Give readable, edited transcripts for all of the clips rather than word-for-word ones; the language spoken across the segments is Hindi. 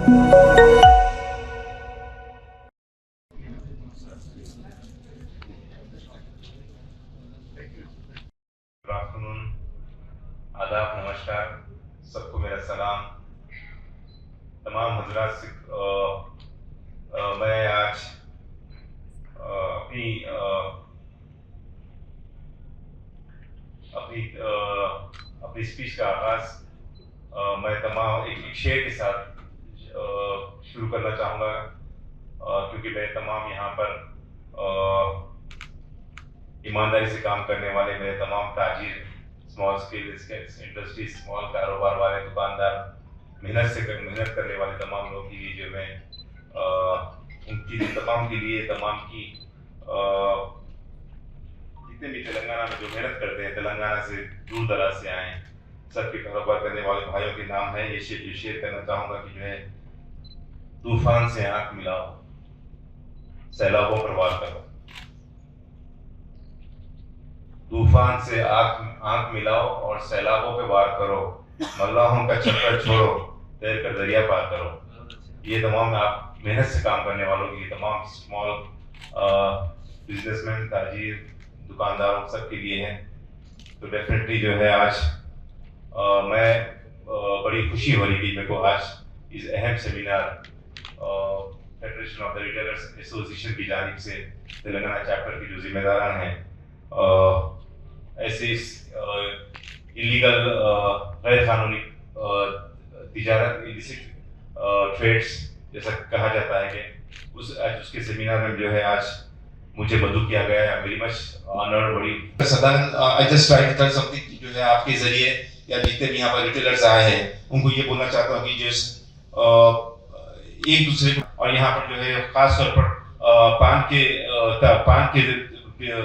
आफ्टरनून, आदाब, नमस्कार, सबको मेरा सलाम। तमाम हजरात से मैं आज अपनी अपनी अपनी स्पीच का आगाज मैं तमाम एक शेर के साथ शुरू करना चाहूँगा, क्योंकि मैं तमाम यहाँ पर ईमानदारी से काम करने वाले मेरे तमाम ताजिर, स्मॉल स्केल इंडस्ट्री, स्मॉल कारोबार वाले दुकानदार, मेहनत करने वाले तमाम लोग के लिए जो मैं उनकी तमाम के लिए तमाम की जितने भी तेलंगाना में जो मेहनत करते हैं, तेलंगाना से दूर दराज से आए, सबके कारोबार करने वाले भाइयों के नाम है ये शेयर करना चाहूँगा कि जो है तूफान से आंख मिलाओ, सैलाबों पर वार करो। तूफान से आंख मिलाओ और सैलाबों पे वार करो, मल्लाहों का चक्कर छोड़ो, तैर कर दरिया पार करो। ये तमाम आप मेहनत से काम करने वालों की तमाम स्मॉल बिजनेसमैन, ताजिर, दुकानदारों सबके लिए हैं। तो डेफिनेटली जो है आज मैं बड़ी खुशी हो रही थी मेरे को आज इस अहम seminar federation of the retailers association की जानिब से तेलंगाना चैप्टर की जो जिम्मेदारान हैं ऐसे इलीगल गैर कानूनी तिजारत, इलिसिट ट्रेड्स जैसा कहा जाता है कि उसके सेमिनार में जो है आज मुझे मदद किया गया है। वेरी मच ऑनर्ड, बड़ी Sadanand. I just try to tell something जो है आपके जरिए या जितने भी यहाँ पर रिटेलर्स आए हैं उनको ये बोलना चाहता हूँ कि जिस एक दूसरे को, और यहाँ पर जो है खास तौर पर पान के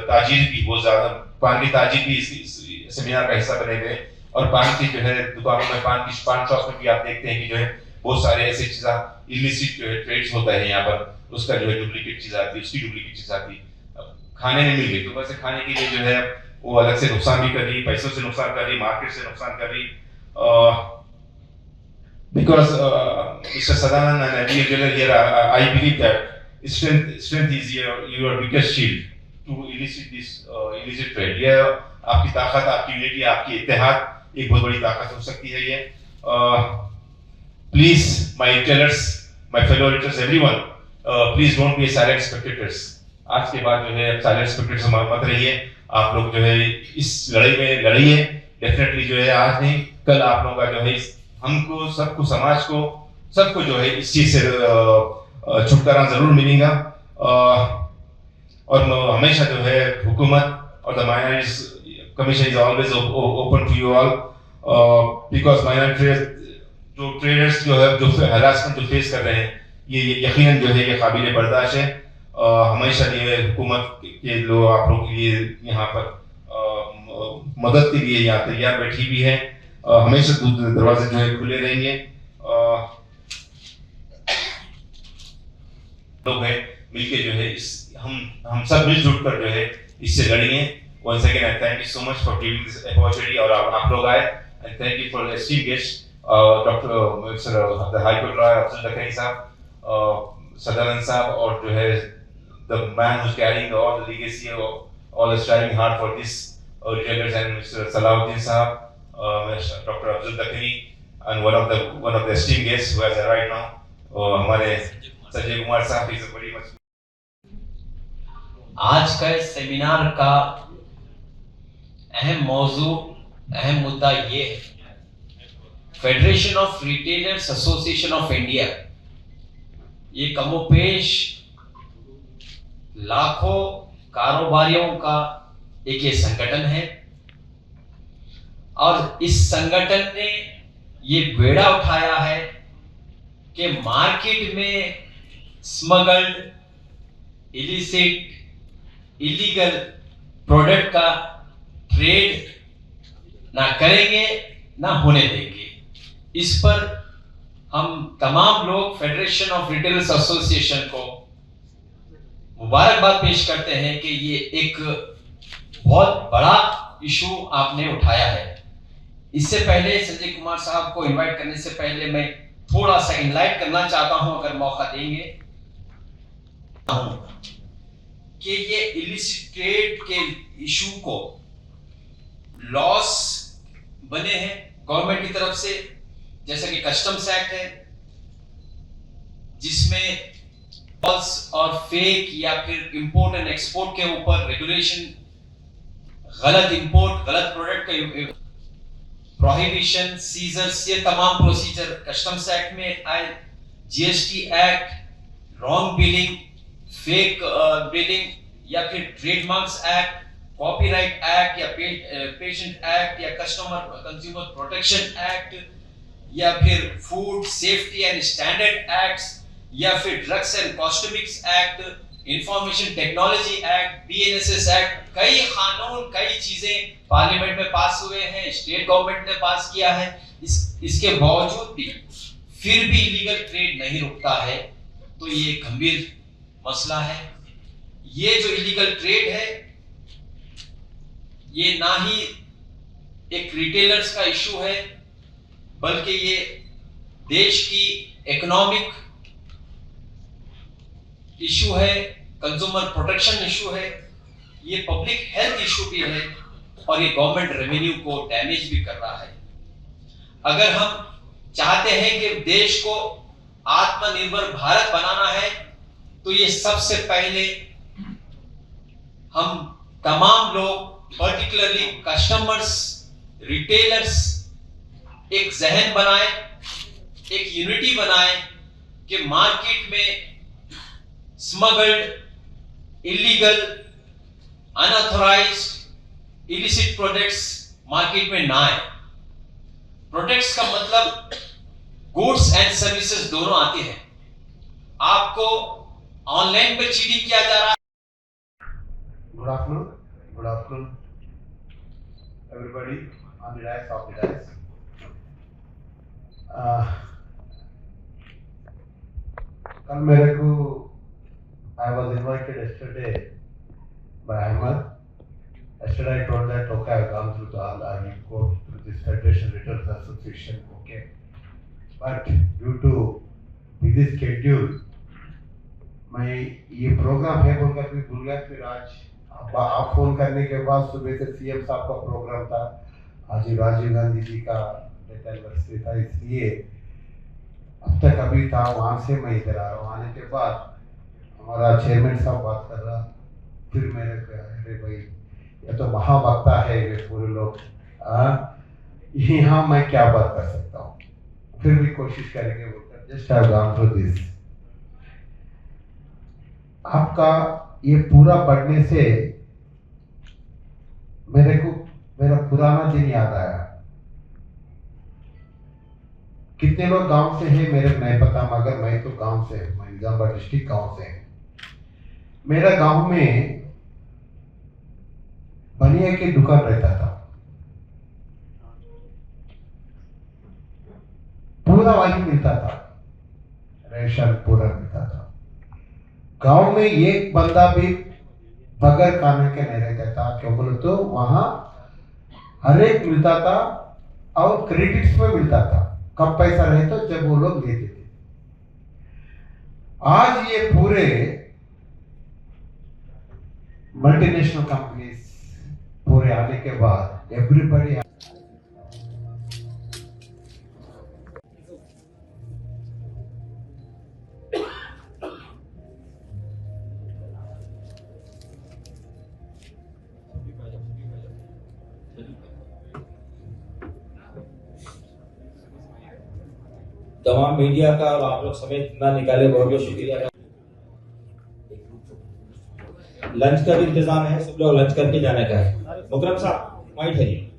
ताजिर भी बहुत ज्यादा, पान की ताजिर भी इस सेमिनार का हिस्सा बने गए। और पान की जो है दुकानों में, पान शॉप में भी आप देखते हैं कि जो है बहुत सारे ऐसे चीज़ इलिसिट जो है ट्रेड्स होता है यहाँ पर, उसका जो है डुप्लीकेट चीज़ आती है, उसकी डुप्लीकेट चीज़ आती है, खाने में मिल गई तो वैसे खाने के लिए जो है वो अलग से नुकसान भी कर रही, पैसों से नुकसान कर रही, मार्केट से नुकसान कर रही। Because Mr. Sadanand and here, I believe that strength is your biggest shield to elicit this illicit trade. ये आपकी ताकत, आपकी यूनिटी, आपकी इत्तेहाद एक बहुत बड़ी ताकत हो सकती है ये। Please, my retailers, my fellow retailers, everyone, please don't be silent spectators. आज के बाद जो है साइलेंट स्पेक्टेटर्स मत रहिए। आप लोग जो है इस लड़ाई में लड़िए। डेफिनेटली जो है आज नहीं कल आप लोगों का जो है हमको, सबको, समाज को, सबको जो है इस चीज से छुटकारा जरूर मिलेगा। और हमेशा जो है हुकूमत और the minorities commission is always open to you all, because minority जो ट्रेडर्स जो है जो हरासमेंट जो फेस कर रहे हैं ये यकीनन जो है ये काबिल बर्दाश्त है। हमेशा जो है हुकूमत के लोग आप लोग के लिए यहाँ पर मदद के लिए यहाँ तैयार बैठी भी है। हमेशा दरवाजे जो है खुले रहेंगे। लोग हैं मिलके जो है इस हम सब मिलजुल कर जो है इससे लड़ेंगे। Once again, I thank you so much for giving this opportunity और आप लोग आए, and thank you for the esteemed guest, Dr. the High Court Lawyer Abdul Dakhani साहब, सदानंद साहब, और जो है the man who's carrying all the legacy, all striving hard for this retailers, and Mr. Salahuddin साहब, Dr. Abdul Dakhani, and one of the esteemed guests who has arrived now, हमारे संजय कुमार साहब is very much। आज का इस सेमिनार का अहम मौजू, अहम मुद्दा ये है, federation of retailers association of India. ये कमोपेश लाखों कारोबारियों का एक ये संगठन है, और इस संगठन ने ये बेड़ा उठाया है कि मार्केट में स्मगल्ड, इलिसिट, इलीगल प्रोडक्ट का ट्रेड ना करेंगे ना होने देंगे। इस पर हम तमाम लोग फेडरेशन ऑफ रिटेलर्स एसोसिएशन को मुबारकबाद पेश करते हैं कि ये एक बहुत बड़ा इशू आपने उठाया है। इससे पहले संजय कुमार साहब को इनवाइट करने से पहले मैं थोड़ा सा इनलाइट करना चाहता हूं, अगर मौका देंगे, कि ये इलिसिट ट्रेड के इशू को लॉस बने हैं गवर्नमेंट की तरफ से, जैसे कि कस्टम्स एक्ट है, जिसमें फॉल्स और फेक या फिर इंपोर्ट एंड एक्सपोर्ट के ऊपर रेगुलेशन, गलत इंपोर्ट, गलत प्रोडक्ट का प्रोहिबिशन, सीजर्स, ये तमाम प्रोसीजर कस्टम्स एक्ट में आए। GST act, wrong billing, fake billing, या फिर ट्रेडमार्क्स एक्ट, कॉपीराइट एक्ट, या पेटेंट एक्ट, या कस्टमर कंज्यूमर प्रोटेक्शन एक्ट, या फिर food safety and standard acts, या फिर drugs and cosmetics act, information technology act, BNSS act, कई कानून, कई चीजें पार्लियामेंट में पास हुए हैं, स्टेट गवर्नमेंट ने पास किया है। इसके बावजूद भी फिर भी इलीगल ट्रेड नहीं रुकता है, तो ये गंभीर मसला है। ये जो इलीगल ट्रेड है, ये ना ही एक रिटेलर्स का इशू है, बल्कि ये देश की इकोनॉमिक इशू है, कंज्यूमर प्रोटेक्शन इशू है, ये पब्लिक हेल्थ इशू भी है, और ये गवर्नमेंट रेवेन्यू को डैमेज भी कर रहा है। अगर हम चाहते हैं कि देश को आत्मनिर्भर भारत बनाना है, तो ये सबसे पहले हम तमाम लोग, पर्टिकुलरली कस्टमर्स, रिटेलर्स, एक जहन बनाएं, एक यूनिटी बनाएं कि मार्केट में smuggled, illegal, unauthorised, illicit products market में ना आए। प्रोडक्ट्स का मतलब गुड्स एंड सर्विसेज दोनों आते हैं। आपको ऑनलाइन पे चीटिंग किया जा रहा है। Good afternoon, everybody on the dais, off the dais. कल मेरे को I was invited yesterday by Ahmed. Yesterday I told that okay, I've gone through the all, I will go through this Federation Retailers Association, okay. But due to busy schedule, मैं ये प्रोग्राम है बोलकर भी भूल गया। फिर आज आप फोन करने के बाद सुबह से सीएम साहब का प्रोग्राम था, आज राजीव गांधी जी का डेथ एनिवर्सरी था, इसलिए अब तक अभी था, वहाँ से मैं इधर आ रहा हूँ। आने के बाद हमारा चेयरमैन साहब बात कर रहा, फिर मेरे को अरे भाई ये तो महावक्ता है, ये पूरे लोग, यहाँ मैं क्या बात कर सकता हूँ, फिर भी कोशिश करेंगे बोलकर just I have gone through this. आपका ये पूरा पढ़ने से मेरे को मेरा पुराना दिन याद आया। कितने लोग गांव से हैं मेरे नहीं पता, मगर मैं तो गांव से, मैं निजामाबाद डिस्ट्रिक्ट गांव से। मेरा गांव में बनिया की दुकान रहता था, पूरा वही मिलता था, रेशन पूरा मिलता था। गांव में एक बंदा भी बगैर खाने के नहीं रहता था, क्यों बोले तो वहां हर एक मिलता था और क्रेडिट्स में मिलता था, कम पैसा रहे तो जब वो लोग लेते थे। आज ये पूरे मल्टीनेशनल कंपनीज पूरे आने के बाद एवरीबॉडी तमाम मीडिया का और आप लोग समेत ना निकाले, बहुत बहुत शुक्रिया। लंच का भी इंतजाम है, सब लोग लंच करके जाने का है। मुकरम साहब वहीं ठहरिए।